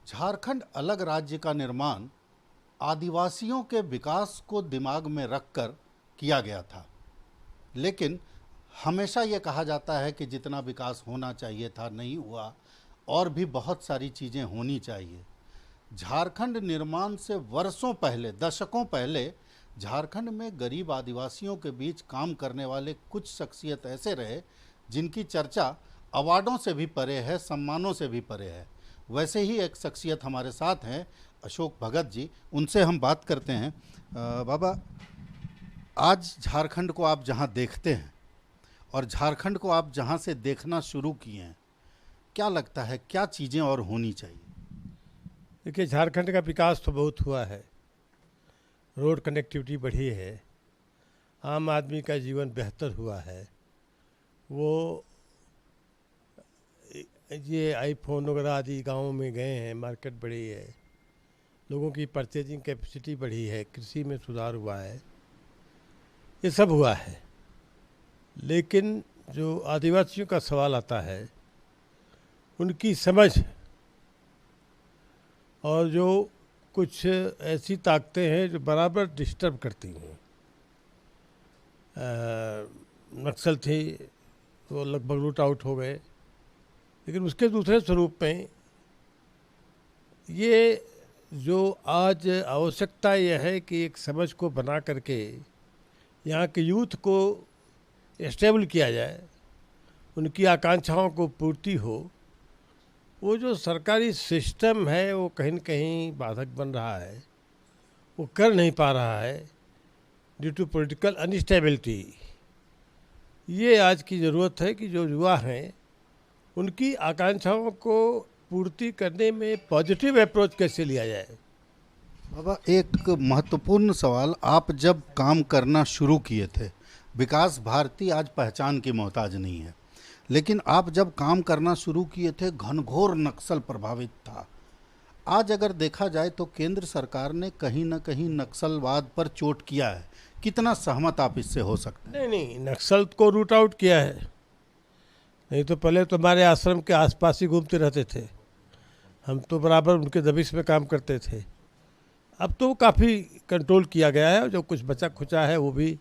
झारखंड अलग राज्य का निर्माण आदिवासियों के विकास को दिमाग में रखकर किया गया था, लेकिन हमेशा ये कहा जाता है कि जितना विकास होना चाहिए था नहीं हुआ और भी बहुत सारी चीज़ें होनी चाहिए। झारखंड निर्माण से वर्षों पहले, दशकों पहले झारखंड में गरीब आदिवासियों के बीच काम करने वाले कुछ शख्सियत ऐसे रहे जिनकी चर्चा अवार्डों से भी परे है, सम्मानों से भी परे है। वैसे ही एक शख्सियत हमारे साथ हैं, अशोक भगत जी। उनसे हम बात करते हैं। बाबा, आज झारखंड को आप जहां देखते हैं और झारखंड को आप जहां से देखना शुरू किए हैं, क्या लगता है क्या चीज़ें और होनी चाहिए? देखिए, झारखंड का विकास तो बहुत हुआ है। रोड कनेक्टिविटी बढ़ी है, आम आदमी का जीवन बेहतर हुआ है। वो ये आईफोन वगैरह आदि गाँव में गए हैं, मार्केट बढ़ी है, लोगों की परचेजिंग कैपेसिटी बढ़ी है, कृषि में सुधार हुआ है, ये सब हुआ है। लेकिन जो आदिवासियों का सवाल आता है, उनकी समझ और जो कुछ ऐसी ताकतें हैं जो बराबर डिस्टर्ब करती हैं। नक्सल थी, वो लगभग रूट आउट हो गए, लेकिन उसके दूसरे स्वरूप में ये जो आज आवश्यकता यह है कि एक समझ को बना करके यहाँ के यूथ को एस्टेबल किया जाए, उनकी आकांक्षाओं को पूर्ति हो। वो जो सरकारी सिस्टम है वो कहीं न कहीं बाधक बन रहा है, वो कर नहीं पा रहा है ड्यू टू पॉलिटिकल अनस्टेबिलिटी। ये आज की ज़रूरत है कि जो युवा हैं उनकी आकांक्षाओं को पूर्ति करने में पॉजिटिव अप्रोच कैसे लिया जाए। बाबा, एक महत्वपूर्ण सवाल, आप जब काम करना शुरू किए थे, विकास भारती आज पहचान की मोहताज नहीं है, लेकिन आप जब काम करना शुरू किए थे घनघोर नक्सल प्रभावित था। आज अगर देखा जाए तो केंद्र सरकार ने कहीं ना कहीं नक्सलवाद पर चोट किया है। कितना सहमत आप इससे हो सकते हैं? नहीं, नक्सल को रूट आउट किया है। नहीं तो पहले तो हमारे आश्रम के आसपास ही घूमते रहते थे, हम तो बराबर उनके दबिश में काम करते थे। अब तो काफ़ी कंट्रोल किया गया है, जो कुछ बचा खुचा है वो भी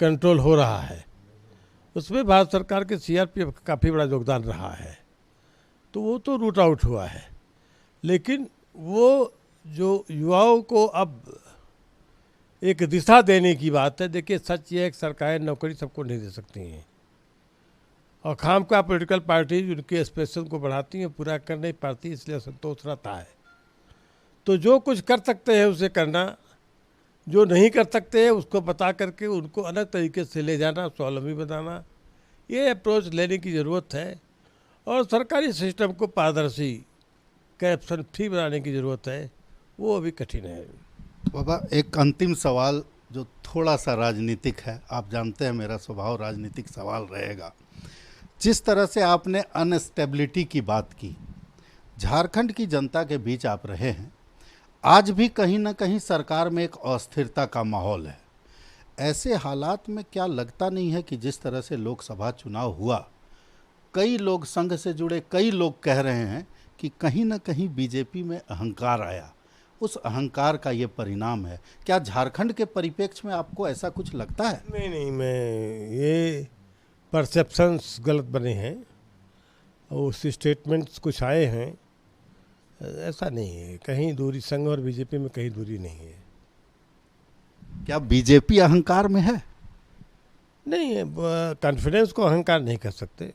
कंट्रोल हो रहा है। उसमें भारत सरकार के सीआरपीएफ का काफ़ी बड़ा योगदान रहा है, तो वो तो रूट आउट हुआ है। लेकिन वो जो युवाओं को अब एक दिशा देने की बात है। देखिए, सच ये है कि सरकारें नौकरी सबको नहीं दे सकती हैं, और खाम का पॉलिटिकल पार्टी उनके एस्पिरेशन को बढ़ाती हैं, पूरा कर नहीं पाती, इसलिए संतोष रहता है। तो जो कुछ कर सकते हैं उसे करना, जो नहीं कर सकते हैं उसको बता करके उनको अलग तरीके से ले जाना, स्वावलंबी बनाना, ये अप्रोच लेने की ज़रूरत है। और सरकारी सिस्टम को पारदर्शी, करप्शन फ्री बनाने की ज़रूरत है, वो अभी कठिन है। बाबा, एक अंतिम सवाल जो थोड़ा सा राजनीतिक है, आप जानते हैं मेरा स्वभाव राजनीतिक सवाल रहेगा। जिस तरह से आपने अनस्टेबिलिटी की बात की, झारखंड की जनता के बीच आप रहे हैं, आज भी कहीं ना कहीं सरकार में एक अस्थिरता का माहौल है। ऐसे हालात में क्या लगता नहीं है कि जिस तरह से लोकसभा चुनाव हुआ, कई लोग, संघ से जुड़े कई लोग कह रहे हैं कि कहीं ना कहीं बीजेपी में अहंकार आया, उस अहंकार का ये परिणाम है? क्या झारखंड के परिप्रेक्ष्य में आपको ऐसा कुछ लगता है? नहीं, मैं ये परसेप्शंस गलत बने हैं, उस स्टेटमेंट्स कुछ आए हैं, ऐसा नहीं है। कहीं दूरी संघ और बीजेपी में कहीं दूरी नहीं है। क्या बीजेपी अहंकार में है? नहीं, कॉन्फिडेंस को अहंकार नहीं कर सकते।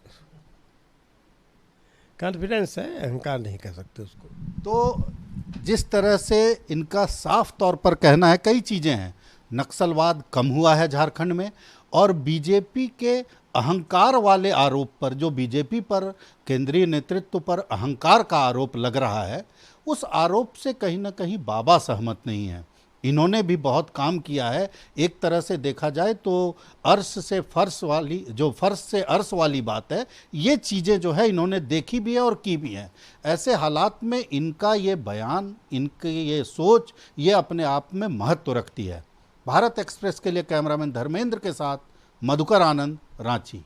कॉन्फिडेंस है, अहंकार नहीं कर सकते उसको। तो जिस तरह से इनका साफ तौर पर कहना है, कई चीज़ें हैं, नक्सलवाद कम हुआ है झारखंड में, और बीजेपी के अहंकार वाले आरोप पर, जो बीजेपी पर, केंद्रीय नेतृत्व पर अहंकार का आरोप लग रहा है, उस आरोप से कहीं ना कहीं बाबा सहमत नहीं है। इन्होंने भी बहुत काम किया है। एक तरह से देखा जाए तो अर्श से फर्श वाली, जो फर्श से अर्श वाली बात है, ये चीज़ें जो है इन्होंने देखी भी है और की भी हैं। ऐसे हालात में इनका ये बयान, इनकी ये सोच, ये अपने आप में महत्व रखती है। भारत एक्सप्रेस के लिए कैमरामैन धर्मेंद्र के साथ मधुकर आनंद, रांची।